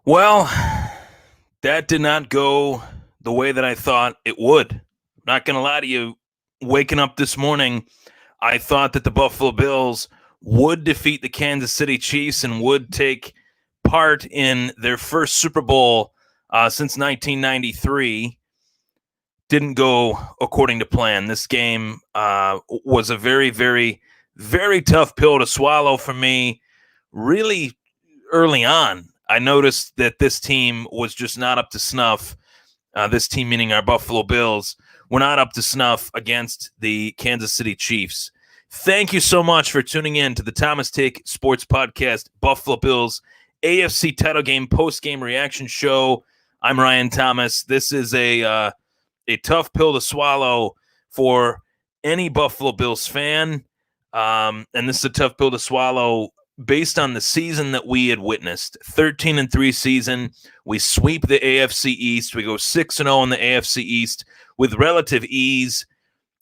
Well, that did not go the way that I thought it would. Not going to lie to you. Waking up this morning, I thought that the Buffalo Bills would defeat the Kansas City Chiefs and would take part in their first Super Bowl since 1993. Didn't go according to plan. This game was a very, very, very tough pill to swallow for me. Really early on, I noticed that this team was just not up to snuff. This team, meaning our Buffalo Bills, were not up to snuff against the Kansas City Chiefs. Thank you so much for tuning in to the Thomas Take Sports Podcast, Buffalo Bills AFC title game post-game reaction show. I'm Ryan Thomas. This is a tough pill to swallow for any Buffalo Bills fan, and this is a tough pill to swallow based on the season that we had witnessed. 13-3 season. We sweep the AFC East. We go 6-0 in the AFC East with relative ease.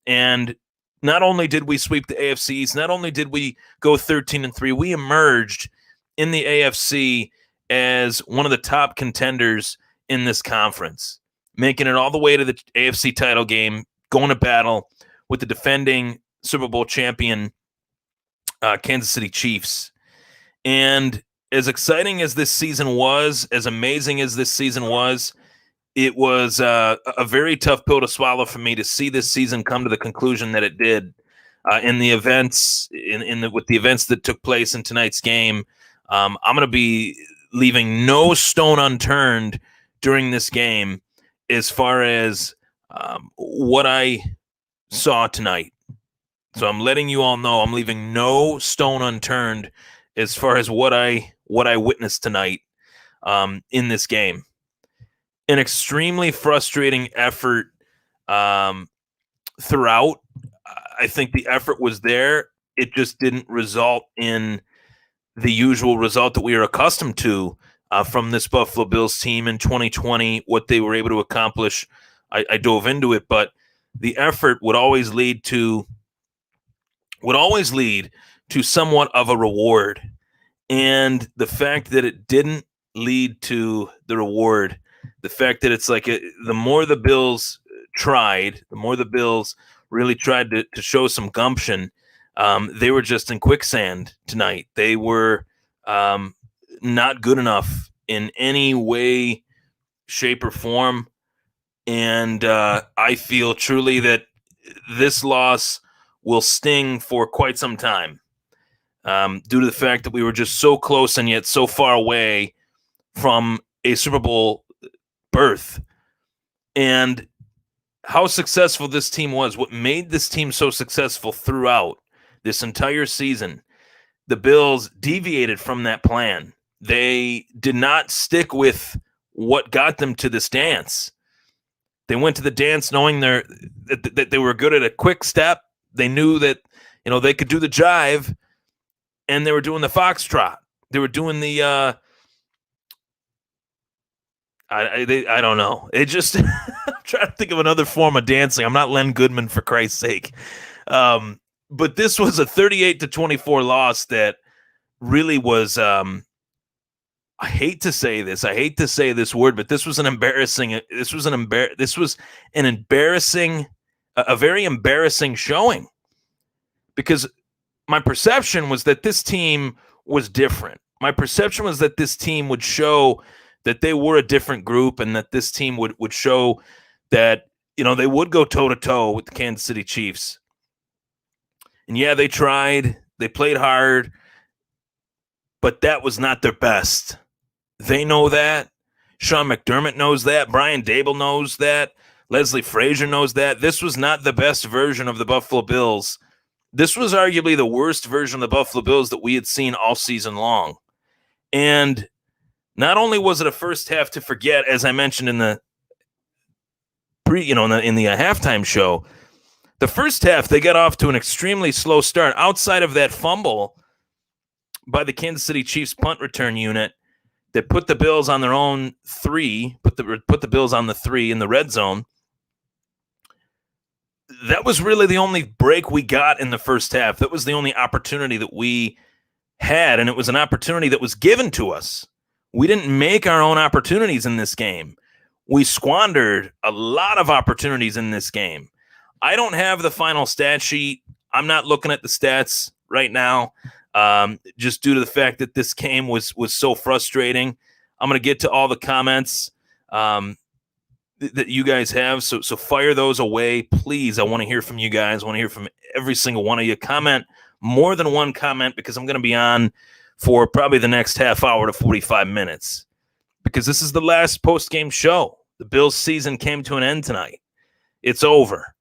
And not only did we sweep the AFC East, not only did we go 13-3, we emerged in the AFC as one of the top contenders in this conference, making it all the way to the AFC title game, going to battle with the defending Super Bowl champion Kansas City Chiefs. And as exciting as this season was, as amazing as this season was, it was a very tough pill to swallow for me to see this season come to the conclusion that it did in the events, with the events that took place in tonight's game. I'm going to be leaving no stone unturned during this game as far as what I saw tonight. So I'm letting you all know I'm leaving no stone unturned as far as what I witnessed tonight in this game. An extremely frustrating effort throughout. I think the effort was there. It just didn't result in the usual result that we are accustomed to from this Buffalo Bills team in 2020, what they were able to accomplish. I dove into it, but the effort would always lead to somewhat of a reward. And the fact that it didn't lead to the reward, the fact that it's like the more the Bills tried, the more the Bills really tried to show some gumption, they were just in quicksand tonight. They were not good enough in any way, shape, or form. And I feel truly that this loss will sting for quite some time due to the fact that we were just so close and yet so far away from a Super Bowl berth. And how successful this team was, what made this team so successful throughout this entire season, the Bills deviated from that plan. They did not stick with what got them to this dance. They went to the dance knowing that they were good at a quick step. They knew that they could do the jive, and they were doing the foxtrot. They were doing the I don't know. It just I'm trying to think of another form of dancing. I'm not Len Goodman, for Christ's sake. But this was a 38-24 loss that really was. I hate to say this. I hate to say this word, but this was an embarrassing. This was an embarrassing, a very embarrassing showing. Because my perception was that this team was different. My perception was that this team would show that they were a different group, and that this team would show that they would go toe-to-toe with the Kansas City Chiefs. And yeah, they tried. They played hard. But that was not their best. They know that. Sean McDermott knows that. Brian Daboll knows that. Leslie Frazier knows that. This was not the best version of the Buffalo Bills. This was arguably the worst version of the Buffalo Bills that we had seen all season long. And not only was it a first half to forget, as I mentioned in the halftime show, the first half they got off to an extremely slow start. Outside of that fumble by the Kansas City Chiefs punt return unit that put the Bills on their own 3, put the Bills on the 3 in the red zone. That was really the only break we got in the first half. That was the only opportunity that we had, and it was an opportunity that was given to us. We didn't make our own opportunities in this game. We squandered a lot of opportunities in this game. I don't have the final stat sheet. I'm not looking at the stats right now, just due to the fact that this game was so frustrating. I'm going to get to all the comments that you guys have, so fire those away, please. I want to hear from you guys. I want to hear from every single one of you. Comment more than one comment, because I'm going to be on for probably the next half hour to 45 minutes, because this is the last post-game show. The Bills season came to an end tonight. It's over.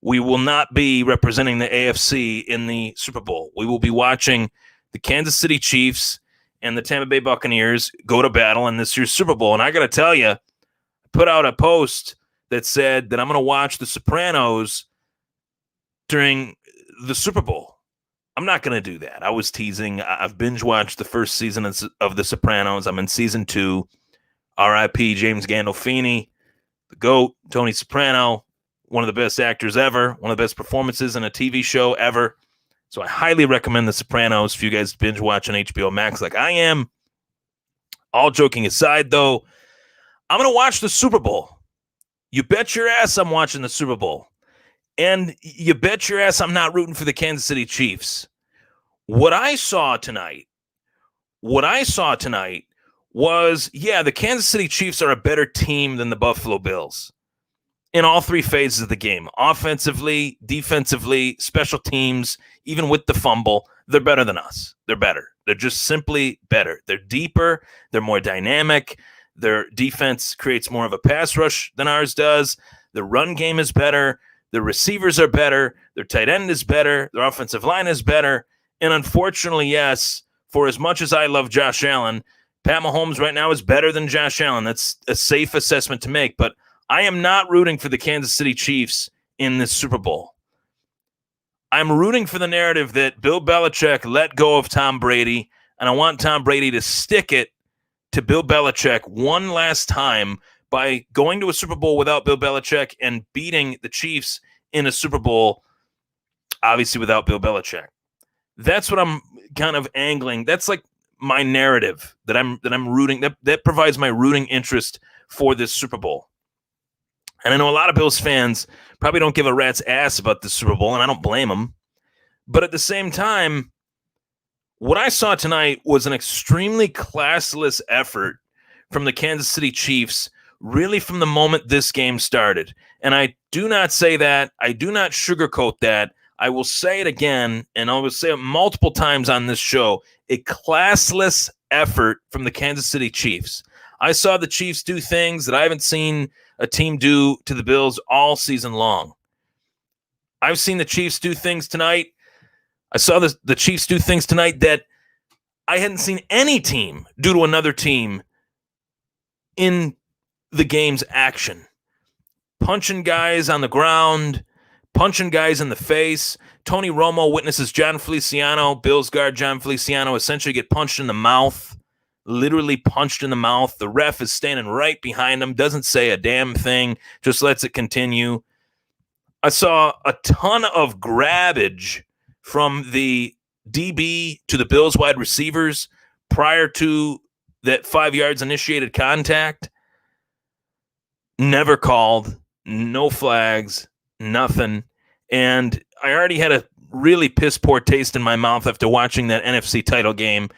We will not be representing the AFC in the Super Bowl. We will be watching the Kansas City Chiefs and the Tampa Bay Buccaneers go to battle in this year's Super Bowl. And I got to tell you, I put out a post that said that I'm going to watch The Sopranos during the Super Bowl. I'm not going to do that. I was teasing. I've binge-watched the first season of The Sopranos. I'm in season 2. R.I.P. James Gandolfini, the GOAT, Tony Soprano, one of the best actors ever, one of the best performances in a TV show ever. So I highly recommend The Sopranos if you guys binge watch on HBO Max like I am. All joking aside, though, I'm going to watch the Super Bowl. You bet your ass I'm watching the Super Bowl. And you bet your ass I'm not rooting for the Kansas City Chiefs. What I saw tonight was, the Kansas City Chiefs are a better team than the Buffalo Bills in all three phases of the game. Offensively, defensively, special teams, even with the fumble, they're better than us. They're better. They're just simply better. They're deeper. They're more dynamic. Their defense creates more of a pass rush than ours does. Their run game is better. Their receivers are better. Their tight end is better. Their offensive line is better. And unfortunately, yes, for as much as I love Josh Allen, Pat Mahomes right now is better than Josh Allen. That's a safe assessment to make. But I am not rooting for the Kansas City Chiefs in this Super Bowl. I'm rooting for the narrative that Bill Belichick let go of Tom Brady, and I want Tom Brady to stick it to Bill Belichick one last time by going to a Super Bowl without Bill Belichick and beating the Chiefs in a Super Bowl, obviously without Bill Belichick. That's what I'm kind of angling. That's like my narrative that I'm rooting. That provides my rooting interest for this Super Bowl. And I know a lot of Bills fans probably don't give a rat's ass about the Super Bowl, and I don't blame them. But at the same time, what I saw tonight was an extremely classless effort from the Kansas City Chiefs, really from the moment this game started. And I do not say that. I do not sugarcoat that. I will say it again, and I will say it multiple times on this show, a classless effort from the Kansas City Chiefs. I saw the Chiefs do things that I haven't seen a team do to the Bills all season long. I've seen the Chiefs do things tonight. I saw the Chiefs do things tonight that I hadn't seen any team do to another team in the game's action. Punching guys on the ground, punching guys in the face. Tony Romo witnesses John Feliciano, Bills guard John Feliciano, essentially get punched in the mouth. Literally punched in the mouth. The ref is standing right behind him, doesn't say a damn thing, just lets it continue. I saw a ton of grabbage from the DB to the Bills wide receivers prior to that 5 yards initiated contact. Never called, no flags, nothing. And I already had a really piss poor taste in my mouth after watching that NFC title game,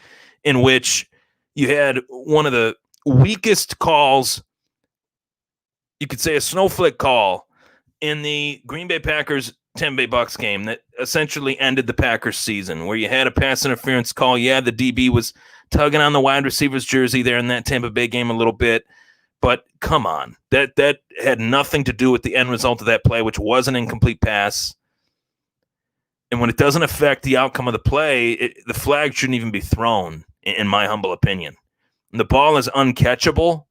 in which you had one of the weakest calls, you could say a snowflake call, in the Green Bay Packers Tampa Bay Bucks game that essentially ended the Packers season, where you had a pass interference call. Yeah, the DB was tugging on the wide receiver's jersey there in that Tampa Bay game a little bit, but come on. That had nothing to do with the end result of that play, which was an incomplete pass. And when it doesn't affect the outcome of the play, the flag shouldn't even be thrown, in my humble opinion. And the ball is uncatchable.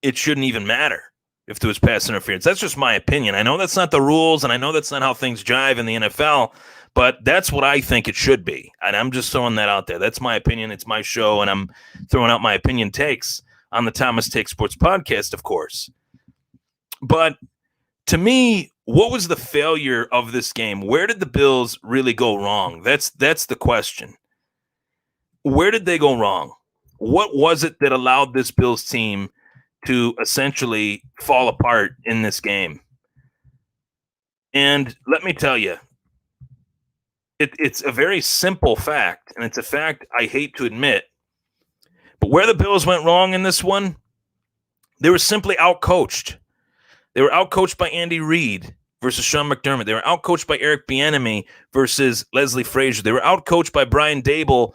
It shouldn't even matter if there was pass interference. That's just my opinion. I know that's not the rules, and I know that's not how things jive in the NFL, but that's what I think it should be. And I'm just throwing that out there. That's my opinion. It's my show, and I'm throwing out my opinion takes on the Thomas Take Sports podcast, of course. But to me, what was the failure of this game? Where did the Bills really go wrong? That's the question. Where did they go wrong? What was it that allowed this Bills team to essentially fall apart in this game? And let me tell you, it's a very simple fact, and it's a fact I hate to admit. But where the Bills went wrong in this one, they were simply outcoached. They were outcoached by Andy Reid versus Sean McDermott. They were outcoached by Eric Bieniemy versus Leslie Frazier. They were outcoached by Brian Daboll,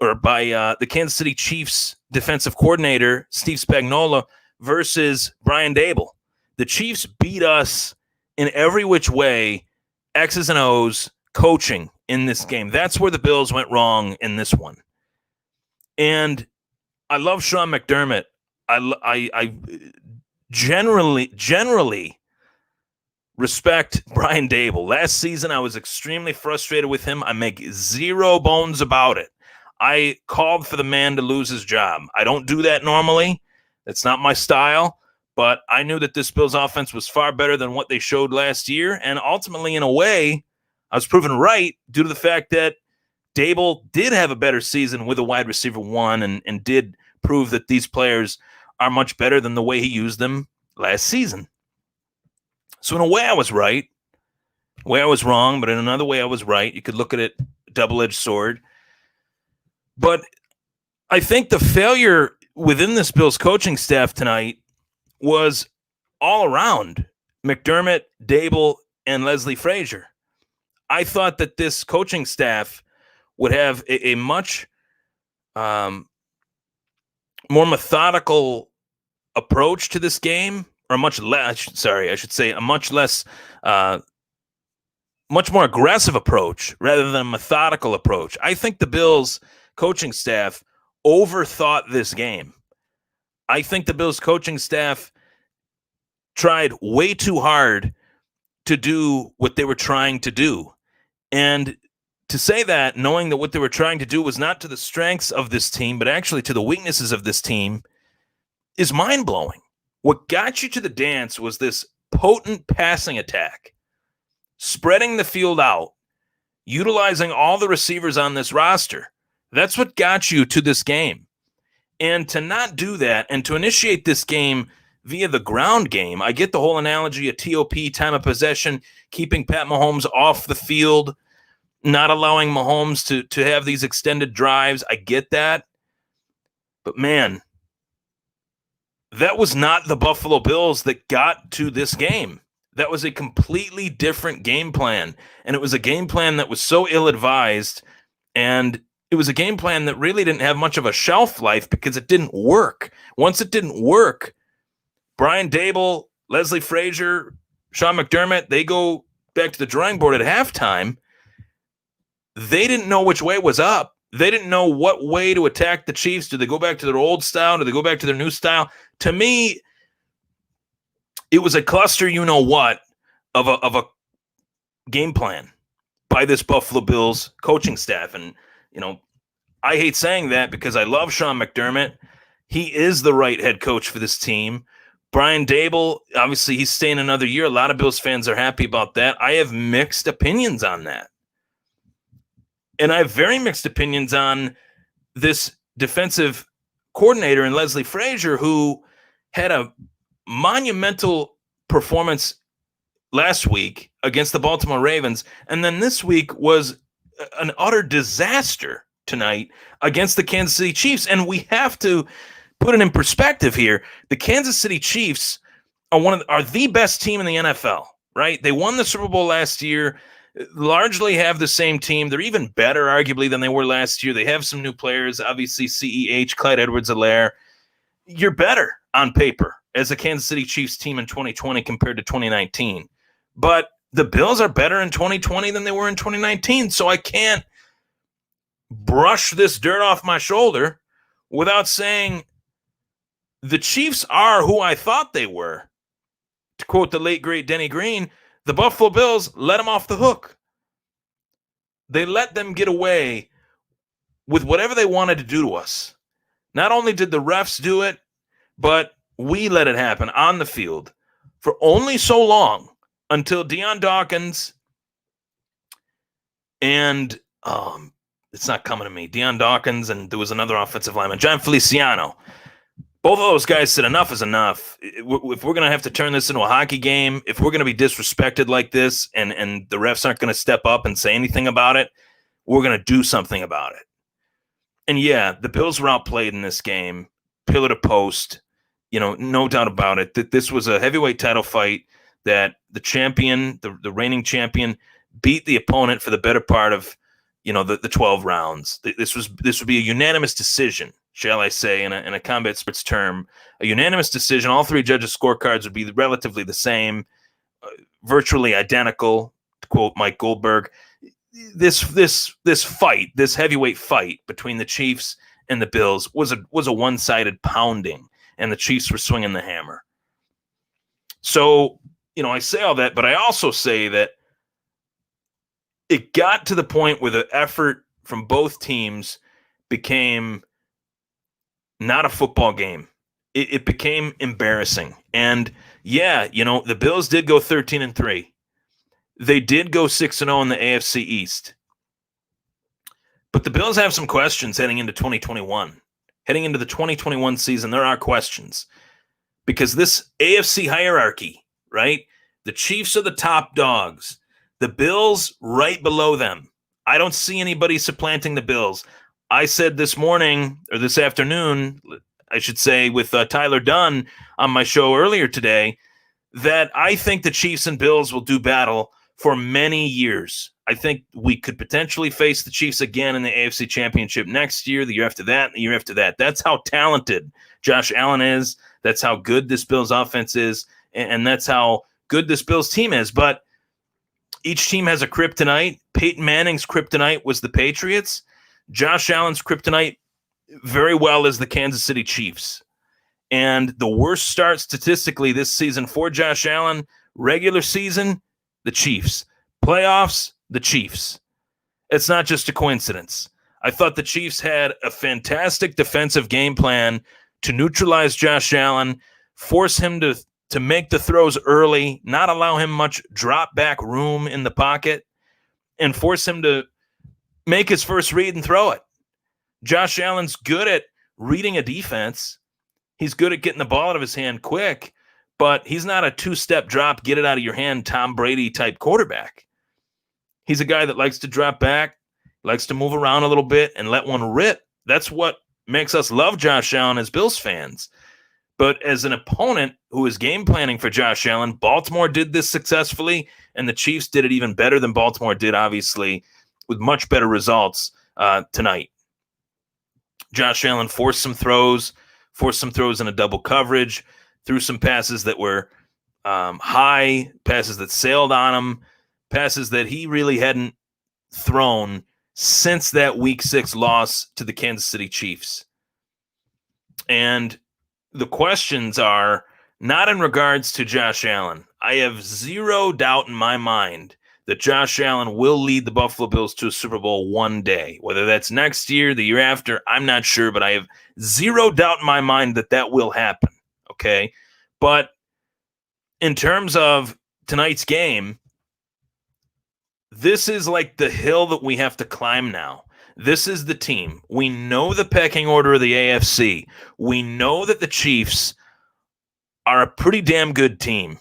or by the Kansas City Chiefs defensive coordinator, Steve Spagnuolo, versus Brian Daboll. The Chiefs beat us in every which way, X's and O's, coaching in this game. That's where the Bills went wrong in this one. And I love Sean McDermott. I generally respect Brian Daboll. Last season, I was extremely frustrated with him. I make zero bones about it. I called for the man to lose his job. I don't do that normally. That's not my style. But I knew that this Bills offense was far better than what they showed last year. And ultimately, in a way, I was proven right due to the fact that Daboll did have a better season with a wide receiver one and did prove that these players are much better than the way he used them last season. So in a way, I was right. In a way, I was wrong, but in another way, I was right. You could look at it, double-edged sword. But I think the failure within this Bills coaching staff tonight was all around McDermott, Daboll, and Leslie Frazier. I thought that this coaching staff would have a much more methodical approach to this game, or much less. I should say a much less, much more aggressive approach rather than a methodical approach. I think the Bills coaching staff overthought this game. I think the Bills coaching staff tried way too hard to do what they were trying to do. And to say that, knowing that what they were trying to do was not to the strengths of this team, but actually to the weaknesses of this team, is mind-blowing. What got you to the dance was this potent passing attack, spreading the field out, utilizing all the receivers on this roster. That's what got you to this game. And to not do that and to initiate this game via the ground game, I get the whole analogy of TOP, time of possession, keeping Pat Mahomes off the field, not allowing Mahomes to have these extended drives. I get that. But man, that was not the Buffalo Bills that got to this game. That was a completely different game plan. And it was a game plan that was so ill-advised. And it was a game plan that really didn't have much of a shelf life because it didn't work. Once it didn't work, Brian Daboll, Leslie Frazier, Sean McDermott, they go back to the drawing board at halftime. They didn't know which way was up. They didn't know what way to attack the Chiefs. Do they go back to their old style? Do they go back to their new style? To me, it was a cluster, you-know-what, of a game plan by this Buffalo Bills coaching staff. And, I hate saying that because I love Sean McDermott. He is the right head coach for this team. Brian Daboll, obviously, he's staying another year. A lot of Bills fans are happy about that. I have mixed opinions on that. And I have very mixed opinions on this defensive coordinator in Leslie Frazier, who had a monumental performance last week against the Baltimore Ravens. And then this week was an utter disaster tonight against the Kansas City Chiefs. And we have to put it in perspective here. The Kansas City Chiefs are the best team in the NFL, right? They won the Super Bowl last year. Largely have the same team. They're even better, arguably, than they were last year. They have some new players, obviously CEH, Clyde Edwards-Helaire. You're better on paper as a Kansas City Chiefs team in 2020 compared to 2019. But the Bills are better in 2020 than they were in 2019, so I can't brush this dirt off my shoulder without saying the Chiefs are who I thought they were. To quote the late, great Denny Green, the Buffalo Bills let them off the hook. They let them get away with whatever they wanted to do to us. Not only did the refs do it, but we let it happen on the field for only so long until Deion Dawkins and It's not coming to me. Deion Dawkins, and there was another offensive lineman, John Feliciano. Both of those guys said enough is enough. If we're going to have to turn this into a hockey game, if we're going to be disrespected like this and the refs aren't going to step up and say anything about it, we're going to do something about it. And yeah, the Bills were outplayed in this game, pillar to post, no doubt about it. That this was a heavyweight title fight that the champion, the reigning champion, beat the opponent for the better part of, the 12 rounds. This would be a unanimous decision, shall I say, in a combat sports term, a unanimous decision. All three judges' scorecards would be relatively the same, virtually identical, to quote Mike Goldberg. This fight, this heavyweight fight between the Chiefs and the Bills was a one-sided pounding, and the Chiefs were swinging the hammer. So, I say all that, but I also say that it got to the point where the effort from both teams became not a football game. It became embarrassing. And yeah, the Bills did go 13-3. They did go 6-0 in the AFC East. But the Bills have some questions heading into 2021. Heading into the 2021 season, there are questions. Because this AFC hierarchy, right? The Chiefs are the top dogs. The Bills right below them. I don't see anybody supplanting the Bills. I said this morning, or this afternoon, I should say, with Tyler Dunn on my show earlier today, that I think the Chiefs and Bills will do battle for many years. I think we could potentially face the Chiefs again in the AFC Championship next year, the year after that, and the year after that. That's how talented Josh Allen is. That's how good this Bills offense is, and that's how good this Bills team is. But each team has a kryptonite. Peyton Manning's kryptonite was the Patriots. Josh Allen's kryptonite very well is the Kansas City Chiefs. And the worst start statistically this season for Josh Allen, regular season, the Chiefs. Playoffs, the Chiefs. It's not just a coincidence. I thought the Chiefs had a fantastic defensive game plan to neutralize Josh Allen, force him to make the throws early, not allow him much drop back room in the pocket, and force him to make his first read and throw it. Josh Allen's good at reading a defense. He's good at getting the ball out of his hand quick, but he's not a two-step drop, get it out of your hand, Tom Brady type quarterback. He's a guy that likes to drop back, likes to move around a little bit and let one rip. That's what makes us love Josh Allen as Bills fans. But as an opponent who is game planning for Josh Allen, Baltimore did this successfully, and the Chiefs did it even better than Baltimore did, obviously, with much better results tonight. Josh Allen forced some throws in a double coverage, threw some passes that were high, passes that sailed on him, passes that he really hadn't thrown since that Week 6 loss to the Kansas City Chiefs. And the questions are not in regards to Josh Allen. I have zero doubt in my mind that Josh Allen will lead the Buffalo Bills to a Super Bowl one day. Whether that's next year, the year after, I'm not sure, but I have zero doubt in my mind that will happen, okay? But in terms of tonight's game, this is like the hill that we have to climb now. This is the team. We know the pecking order of the AFC. We know that the Chiefs are a pretty damn good team.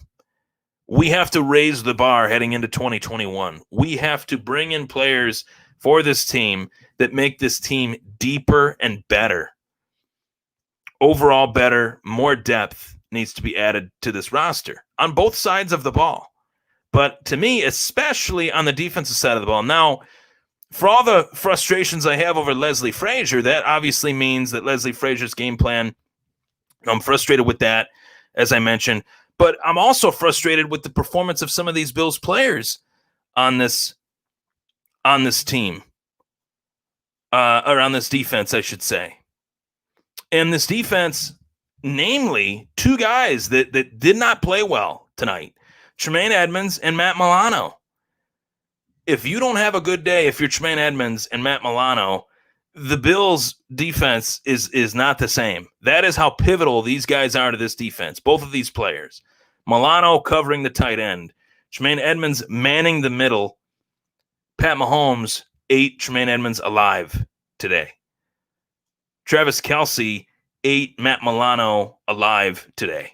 We have to raise the bar heading into 2021. We have to bring in players for this team that make this team deeper and better. Overall better, more depth needs to be added to this roster on both sides of the ball. But to me, especially on the defensive side of the ball. Now, for all the frustrations I have over Leslie Frazier, that obviously means that Leslie Frazier's game plan, I'm frustrated with that, as I mentioned. But I'm also frustrated with the performance of some of these Bills players on this team, or on this defense, I should say. And this defense, namely two guys that did not play well tonight, Tremaine Edmonds and Matt Milano. If you don't have a good day, if you're Tremaine Edmonds and Matt Milano, the Bills' defense is not the same. That is how pivotal these guys are to this defense, both of these players. Milano covering the tight end, Tremaine Edmonds manning the middle, Pat Mahomes ate Tremaine Edmonds alive today. Travis Kelce ate Matt Milano alive today.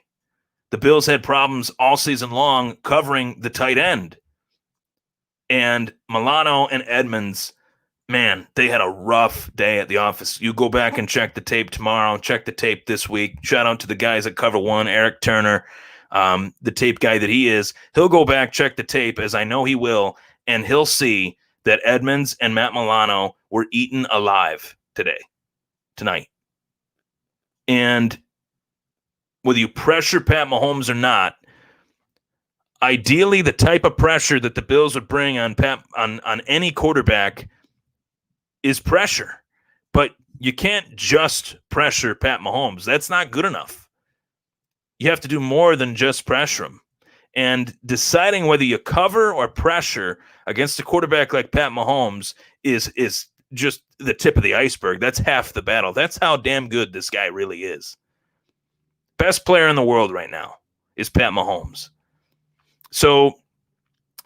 The Bills had problems all season long covering the tight end. And Milano and Edmonds, man, they had a rough day at the office. You go back and check the tape tomorrow, check the tape this week. Shout out to the guys at Cover One, Eric Turner, the tape guy that he is. He'll go back, check the tape, as I know he will, and he'll see that Edmonds and Matt Milano were eaten alive tonight. And whether you pressure Pat Mahomes or not, ideally the type of pressure that the Bills would bring on any quarterback is pressure. But you can't just pressure Pat Mahomes. That's not good enough. You have to do more than just pressure him. And deciding whether you cover or pressure against a quarterback like Pat Mahomes is just the tip of the iceberg. That's half the battle. That's how damn good this guy really is. Best player in the world right now is Pat Mahomes. So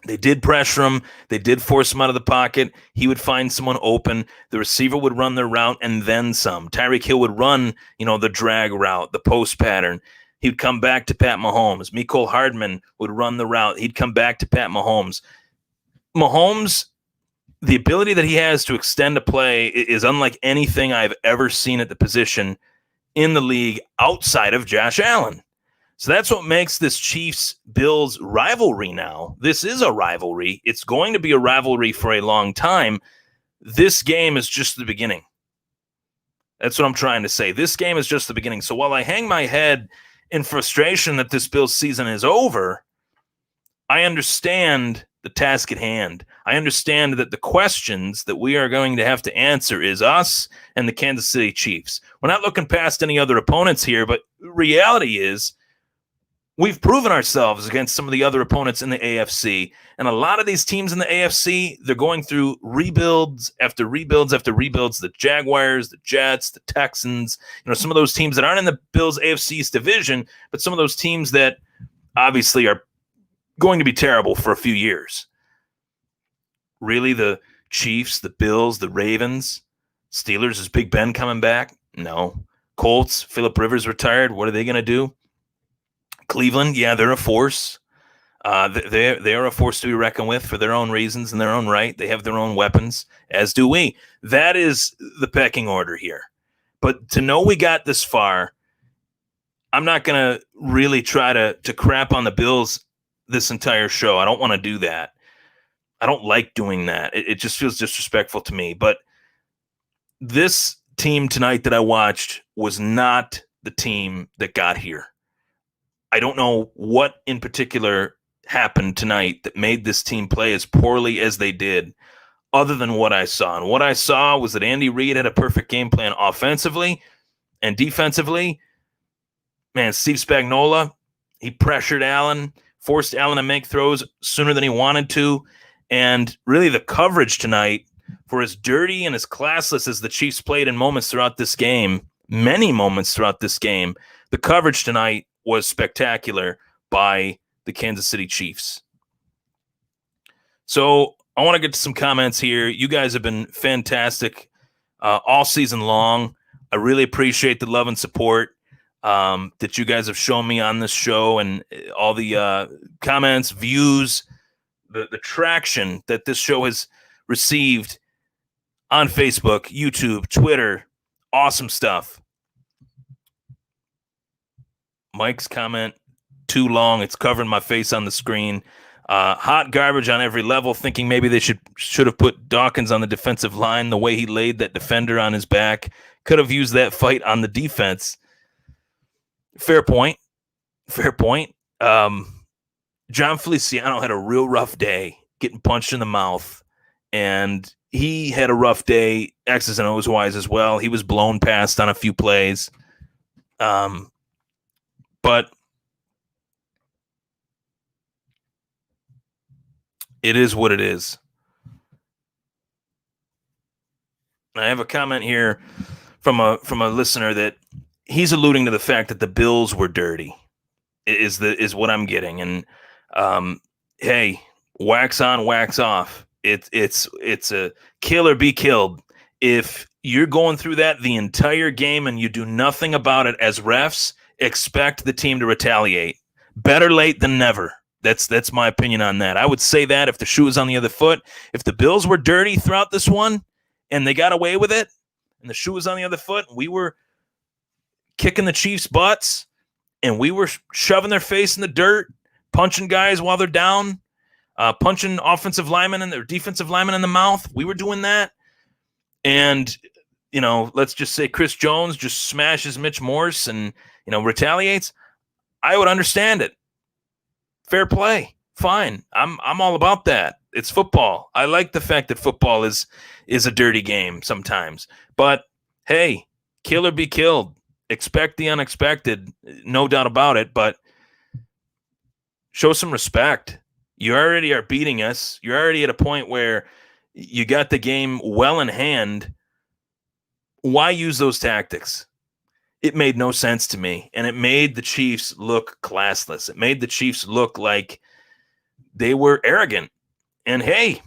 they did pressure him. They did force him out of the pocket. He would find someone open. The receiver would run their route and then some. Tyreek Hill would run, the drag route, the post pattern. He'd come back to Pat Mahomes. Mecole Hardman would run the route. He'd come back to Pat Mahomes. Mahomes, the ability that he has to extend a play is unlike anything I've ever seen at the position in the league outside of Josh Allen. So that's what makes this Chiefs-Bills rivalry now. This is a rivalry. It's going to be a rivalry for a long time. This game is just the beginning. That's what I'm trying to say. This game is just the beginning. So while I hang my head in frustration that this Bills season is over, I understand the task at hand. I understand that the questions that we are going to have to answer is us and the Kansas City Chiefs. We're not looking past any other opponents here, but reality is we've proven ourselves against some of the other opponents in the AFC. And a lot of these teams in the AFC, they're going through rebuilds after rebuilds after rebuilds. The Jaguars, the Jets, the Texans, some of those teams that aren't in the Bills AFC East division, but some of those teams that obviously are going to be terrible for a few years. Really, the Chiefs, the Bills, the Ravens, Steelers, is Big Ben coming back? No. Colts, Phillip Rivers retired. What are they going to do? Cleveland, yeah, they're a force. They are a force to be reckoned with for their own reasons and their own right. They have their own weapons, as do we. That is the pecking order here. But to know we got this far, I'm not going to really try to crap on the Bills this entire show. I don't want to do that. I don't like doing that. It just feels disrespectful to me. But this team tonight that I watched was not the team that got here. I don't know what in particular happened tonight that made this team play as poorly as they did, other than what I saw. And what I saw was that Andy Reid had a perfect game plan offensively and defensively. Man, Steve Spagnuolo, he pressured Allen, forced Allen to make throws sooner than he wanted to. And really the coverage tonight, for as dirty and as classless as the Chiefs played in moments throughout this game, many moments throughout this game, the coverage tonight was spectacular by the Kansas City Chiefs. So I want to get to some comments here. You guys have been fantastic all season long. I really appreciate the love and support that you guys have shown me on this show, and all the comments, views, the traction that this show has received on Facebook, YouTube, Twitter. Awesome stuff. Mike's comment, too long. It's covering my face on the screen. Hot garbage on every level, thinking maybe they should have put Dawkins on the defensive line. The way he laid that defender on his back, could have used that fight on the defense. Fair point. John Feliciano had a real rough day getting punched in the mouth, and he had a rough day X's and O's wise as well. He was blown past on a few plays. But it is what it is. I have a comment here from a listener that he's alluding to the fact that the Bills were dirty. Is what I'm getting. And hey, wax on, wax off. It's a kill or be killed. If you're going through that the entire game and you do nothing about it as refs, expect the team to retaliate. Better late than never. That's my opinion on that. I would say that if the shoe was on the other foot, if the Bills were dirty throughout this one and they got away with it, and the shoe was on the other foot, and we were kicking the Chiefs' butts, and we were shoving their face in the dirt, punching guys while they're down, punching offensive linemen and their defensive linemen in the mouth. We were doing that. And, let's just say Chris Jones just smashes Mitch Morse and, retaliates. I would understand it. Fair play. Fine. I'm all about that. It's football. I like the fact that football is a dirty game sometimes. But, hey, kill or be killed. Expect the unexpected. No doubt about it. But show some respect. You already are beating us. You're already at a point where you got the game well in hand. Why use those tactics? It made no sense to me, and it made the Chiefs look classless. It made the Chiefs look like they were arrogant. And hey,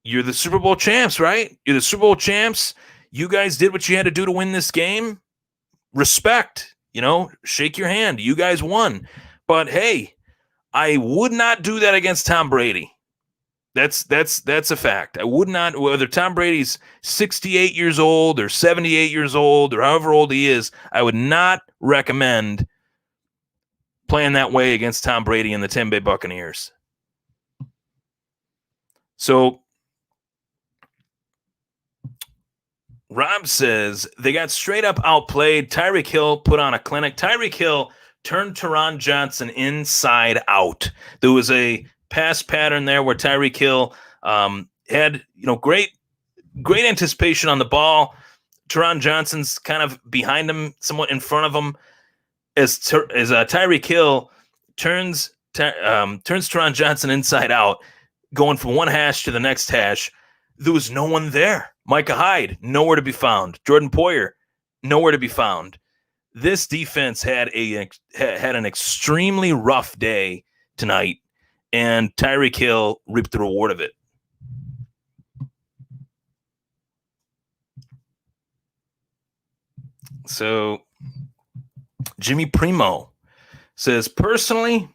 you're the Super Bowl champs, right? You're the Super Bowl champs. You guys did what you had to do to win this game. Respect, shake your hand. You guys won. But hey, I would not do that against Tom Brady. That's a fact. I would not, whether Tom Brady's 68 years old or 78 years old or however old he is, I would not recommend playing that way against Tom Brady and the Tampa Bay Buccaneers. So Rob says they got straight up outplayed. Tyreek Hill put on a clinic. Tyreek Hill turned Teron Johnson inside out. There was a pass pattern there where Tyreek Hill had great anticipation on the ball. Teron Johnson's kind of behind him, somewhat in front of him. As Tyreek Hill turns Teron Johnson inside out, going from one hash to the next hash, there was no one there. Micah Hyde, nowhere to be found. Jordan Poyer, nowhere to be found. This defense had an extremely rough day tonight, and Tyreek Hill reaped the reward of it. So Jimmy Primo says, personally,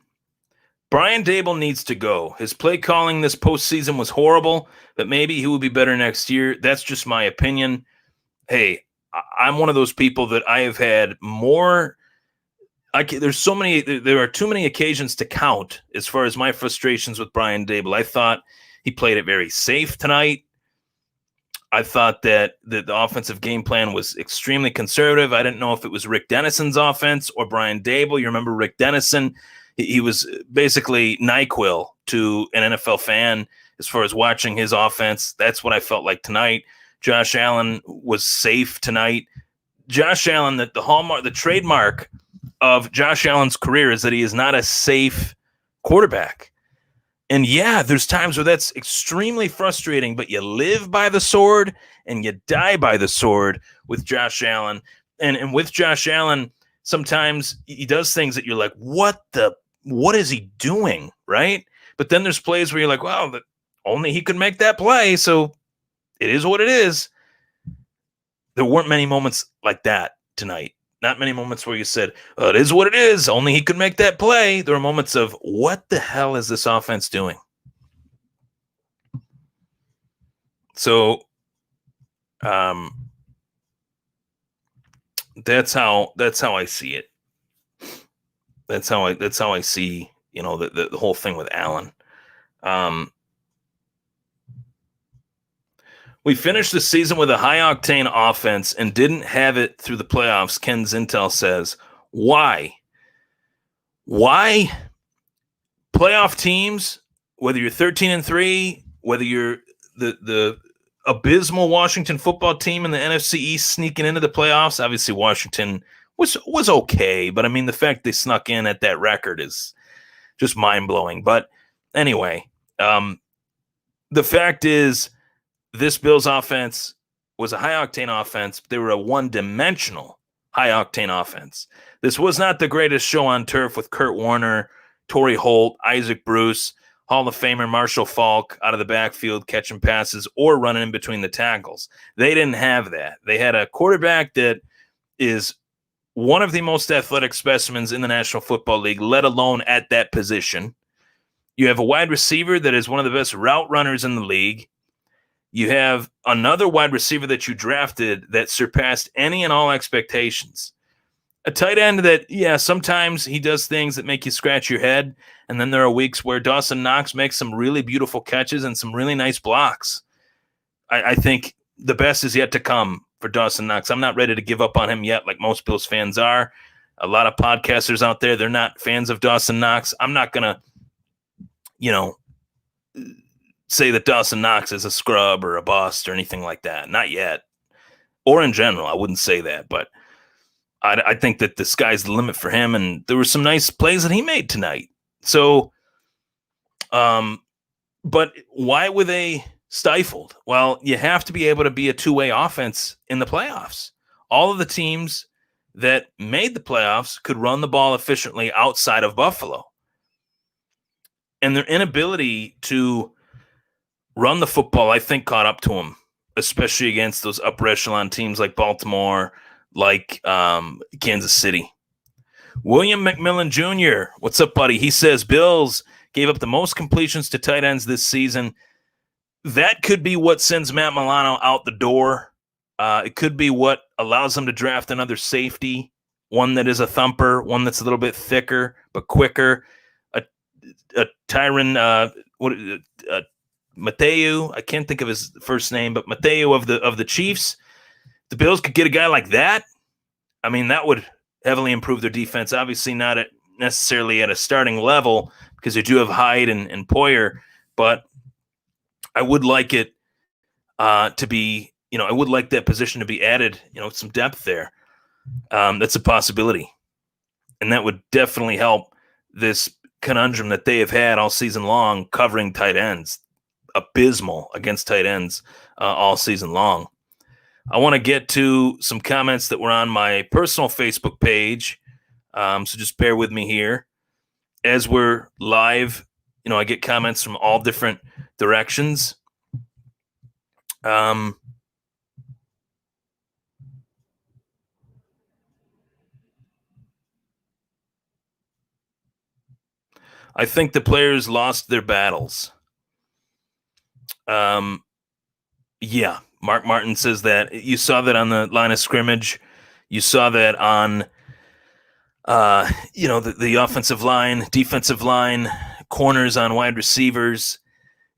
Brian Daboll needs to go. His play calling this postseason was horrible, but maybe he will be better next year. That's just my opinion. Hey, I'm one of those people that I have had more. There are too many occasions to count as far as my frustrations with Brian Daboll. I thought he played it very safe tonight. I thought that the offensive game plan was extremely conservative. I didn't know if it was Rick Dennison's offense or Brian Daboll. You remember Rick Dennison? He was basically NyQuil to an NFL fan as far as watching his offense. That's what I felt like tonight. Josh Allen was safe tonight. Josh Allen, the trademark of Josh Allen's career is that he is not a safe quarterback. And yeah, there's times where that's extremely frustrating, but you live by the sword and you die by the sword with Josh Allen. And with Josh Allen, sometimes he does things that you're like, what is he doing, right? But then there's plays where you're like, well, only he could make that play, so it is what it is. There weren't many moments like that tonight. Not many moments where you said, it is what it is. Only he could make that play. There were moments of, what the hell is this offense doing? So that's how I see it. That's how I see, the whole thing with Allen. We finished the season with a high-octane offense and didn't have it through the playoffs, Ken Zintel says. Why? Why? Playoff teams, whether you're 13-3, whether you're the abysmal Washington football team in the NFC East sneaking into the playoffs, obviously Washington was okay, but I mean, the fact they snuck in at that record is just mind-blowing. But anyway, the fact is, this Bills offense was a high-octane offense. But they were a one-dimensional high-octane offense. This was not the greatest show on turf with Kurt Warner, Torrey Holt, Isaac Bruce, Hall of Famer Marshall Faulk out of the backfield catching passes or running in between the tackles. They didn't have that. They had a quarterback that is one of the most athletic specimens in the National Football League, let alone at that position. You have a wide receiver that is one of the best route runners in the league. You have another wide receiver that you drafted that surpassed any and all expectations. A tight end that, yeah, sometimes he does things that make you scratch your head, and then there are weeks where Dawson Knox makes some really beautiful catches and some really nice blocks. I think the best is yet to come for Dawson Knox. I'm not ready to give up on him yet like most Bills fans are. A lot of podcasters out there, they're not fans of Dawson Knox. I'm not going to, say that Dawson Knox is a scrub or a bust or anything like that. Not yet. Or in general, I wouldn't say that. But I think that the sky's the limit for him. And there were some nice plays that he made tonight. So, but why were they stifled? Well, you have to be able to be a two-way offense in the playoffs. All of the teams that made the playoffs could run the ball efficiently outside of Buffalo. And their inability to run the football, I think, caught up to them, especially against those upper echelon teams like Baltimore, like Kansas City. William McMillan Jr., what's up, buddy? He says Bills gave up the most completions to tight ends this season. That could be what sends Matt Milano out the door. It could be what allows them to draft another safety, one that is a thumper, one that's a little bit thicker but quicker. A Tyron, Mateu, I can't think of his first name, but Mateu of the Chiefs. The Bills could get a guy like that. I mean, that would heavily improve their defense. Obviously, not necessarily at a starting level because they do have Hyde and Poyer, but I would like it to be, I would like that position to be added, some depth there. That's a possibility. And that would definitely help this conundrum that they have had all season long covering tight ends. Abysmal against tight ends all season long. I want to get to some comments that were on my personal Facebook page. So just bear with me here. As we're live, I get comments from all different directions. I think the players lost their battles. Yeah, Mark Martin says that. You saw that on the line of scrimmage. You saw that on, the offensive line, defensive line, corners on wide receivers.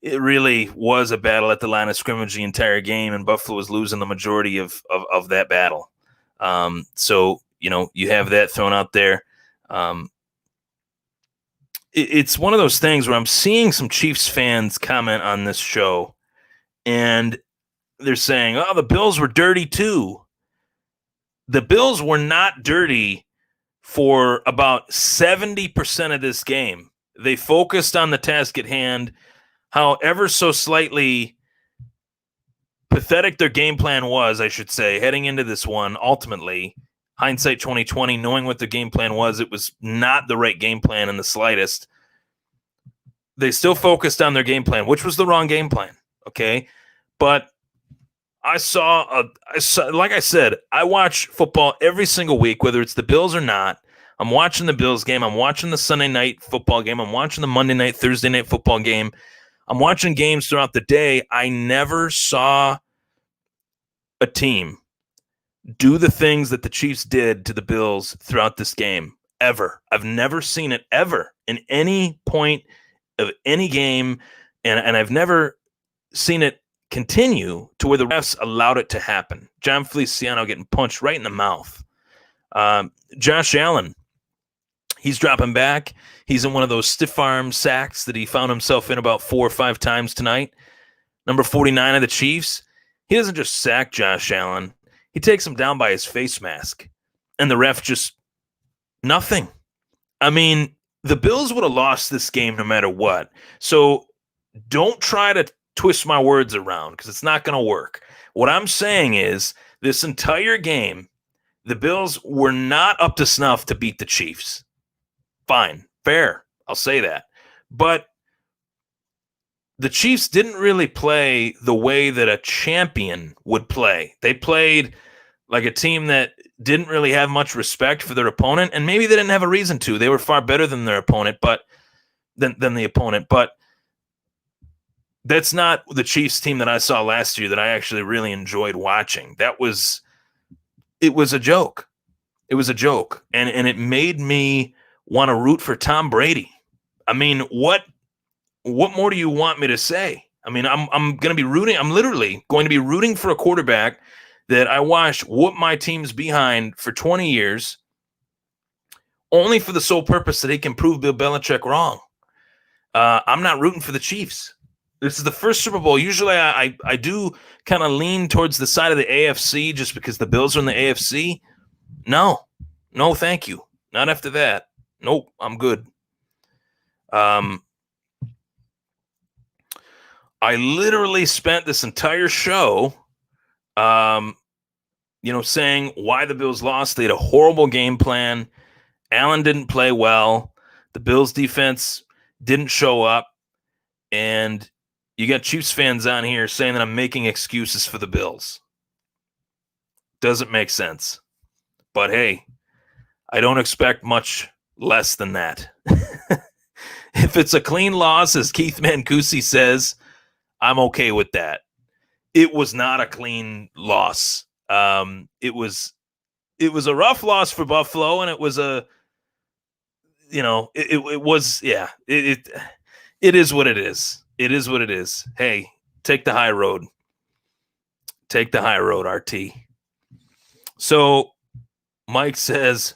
It really was a battle at the line of scrimmage the entire game, and Buffalo was losing the majority of that battle. So, you have that thrown out there. It's one of those things where I'm seeing some Chiefs fans comment on this show, and they're saying, oh, the Bills were dirty too. The Bills were not dirty for about 70% of this game. They focused on the task at hand, however so slightly pathetic their game plan was, I should say, heading into this one. Ultimately, hindsight 2020, knowing what the game plan was, it was not the right game plan in the slightest. They still focused on their game plan, which was the wrong game plan, okay? But I saw, like I said, I watch football every single week, whether it's the Bills or not. I'm watching the Bills game. I'm watching the Sunday night football game. I'm watching the Monday night, Thursday night football game. I'm watching games throughout the day. I never saw a team do the things that the Chiefs did to the Bills throughout this game, ever. I've never seen it ever in any point of any game, and I've never seen it continue to where the refs allowed it to happen. John Feliciano getting punched right in the mouth. Josh Allen, he's dropping back. He's in one of those stiff arm sacks that he found himself in about 4 or 5 times tonight. Number 49 of the Chiefs, he doesn't just sack Josh Allen. He takes him down by his face mask. And the ref just, nothing. I mean, the Bills would have lost this game no matter what. So don't try to twist my words around because it's not going to work. What I'm saying is this entire game, the Bills were not up to snuff to beat the Chiefs. Fine. Fair. I'll say that. But the Chiefs didn't really play the way that a champion would play. They played like a team that didn't really have much respect for their opponent, and maybe they didn't have a reason to. They were far better than their opponent, but than the opponent. But that's not the Chiefs team that I saw last year that I actually really enjoyed watching. It was a joke. It was a joke. And it made me want to root for Tom Brady. I mean, what more do you want me to say? I mean, I'm going to be rooting. I'm literally going to be rooting for a quarterback that I watched whoop my team's behind for 20 years, only for the sole purpose that he can prove Bill Belichick wrong. I'm not rooting for the Chiefs. This is the first Super Bowl. Usually I do kind of lean towards the side of the AFC just because the Bills are in the AFC. No, thank you. Not after that. Nope, I'm good. I literally spent this entire show, saying why the Bills lost. They had a horrible game plan. Allen didn't play well. The Bills defense didn't show up. And you got Chiefs fans on here saying that I'm making excuses for the Bills. Doesn't make sense. But hey, I don't expect much less than that. If it's a clean loss, as Keith Mancusi says, I'm okay with that. It was not a clean loss. It was a rough loss for Buffalo, and it was it is what it is. It is what it is. Hey, take the high road. Take the high road, RT. So Mike says,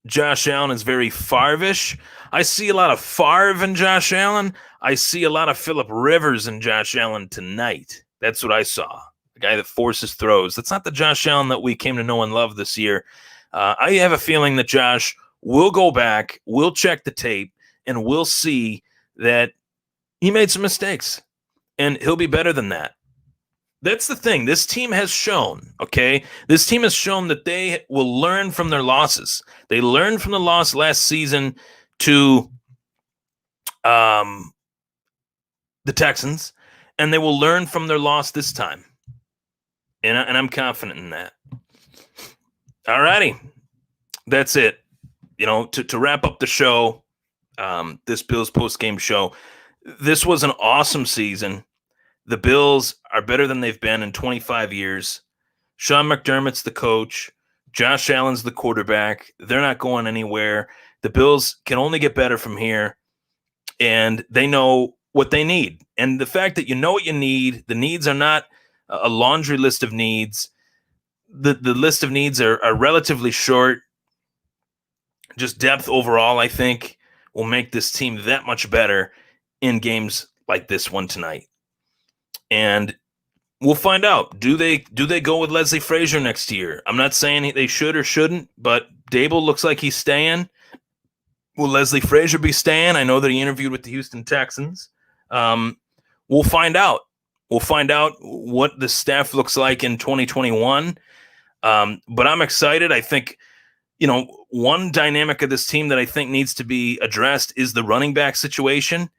Josh Allen is very Favre-ish. I see a lot of Favre in Josh Allen. I see a lot of Phillip Rivers in Josh Allen tonight. That's what I saw. The guy that forces throws. That's not the Josh Allen that we came to know and love this year. I have a feeling that Josh will go back, will check the tape, and we'll see that he made some mistakes. And he'll be better than that. That's the thing. This team has shown, okay? This team has shown that they will learn from their losses. They learned from the loss last season to the Texans, and they will learn from their loss this time. And I'm confident in that. All righty. That's it. To wrap up the show, this Bills post-game show, this was an awesome season. The Bills are better than they've been in 25 years. Sean McDermott's the coach. Josh Allen's the quarterback. They're not going anywhere. The Bills can only get better from here, and they know what they need. And the fact that you know what you need, the needs are not a laundry list of needs. The list of needs are relatively short. Just depth overall, I think, will make this team that much better in games like this one tonight. And we'll find out. Do they go with Leslie Frazier next year? I'm not saying they should or shouldn't, but Dable looks like he's staying. Will Leslie Frazier be staying? I know that he interviewed with the Houston Texans. We'll find out. We'll find out what the staff looks like in 2021. But I'm excited. I think, one dynamic of this team that I think needs to be addressed is the running back situation.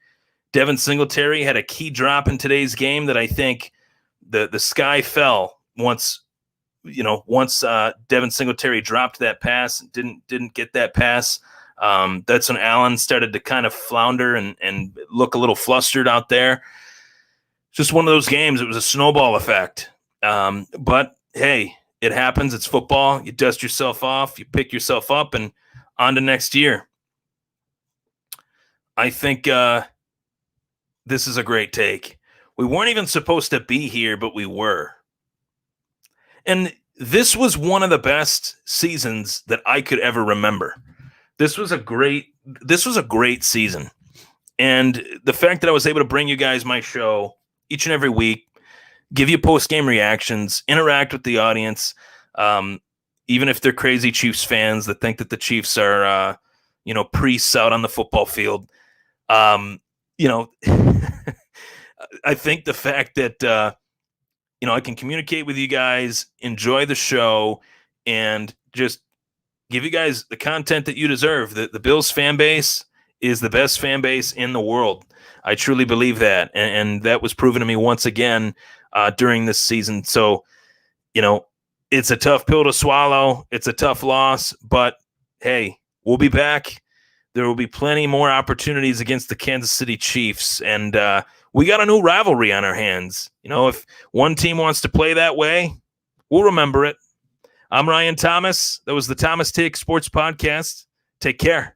Devin Singletary had a key drop in today's game that I think the sky fell once Devin Singletary dropped that pass, didn't get that pass. That's when Allen started to kind of flounder and look a little flustered out there. Just one of those games. It was a snowball effect. But hey, it happens. It's football. You dust yourself off, you pick yourself up, and on to next year. I think this is a great take. We weren't even supposed to be here, but we were. And this was one of the best seasons that I could ever remember. This was a great season. And the fact that I was able to bring you guys my show each and every week, give you post-game reactions, interact with the audience, even if they're crazy Chiefs fans that think that the Chiefs are, priests out on the football field. I think the fact that, I can communicate with you guys, enjoy the show, and just give you guys the content that you deserve. The Bills fan base is the best fan base in the world. I truly believe that, and that was proven to me once again during this season. So, it's a tough pill to swallow. It's a tough loss, but hey, we'll be back. There will be plenty more opportunities against the Kansas City Chiefs, and we got a new rivalry on our hands. If one team wants to play that way, we'll remember it. I'm Ryan Thomas. That was the Thomas Take Sports Podcast. Take care.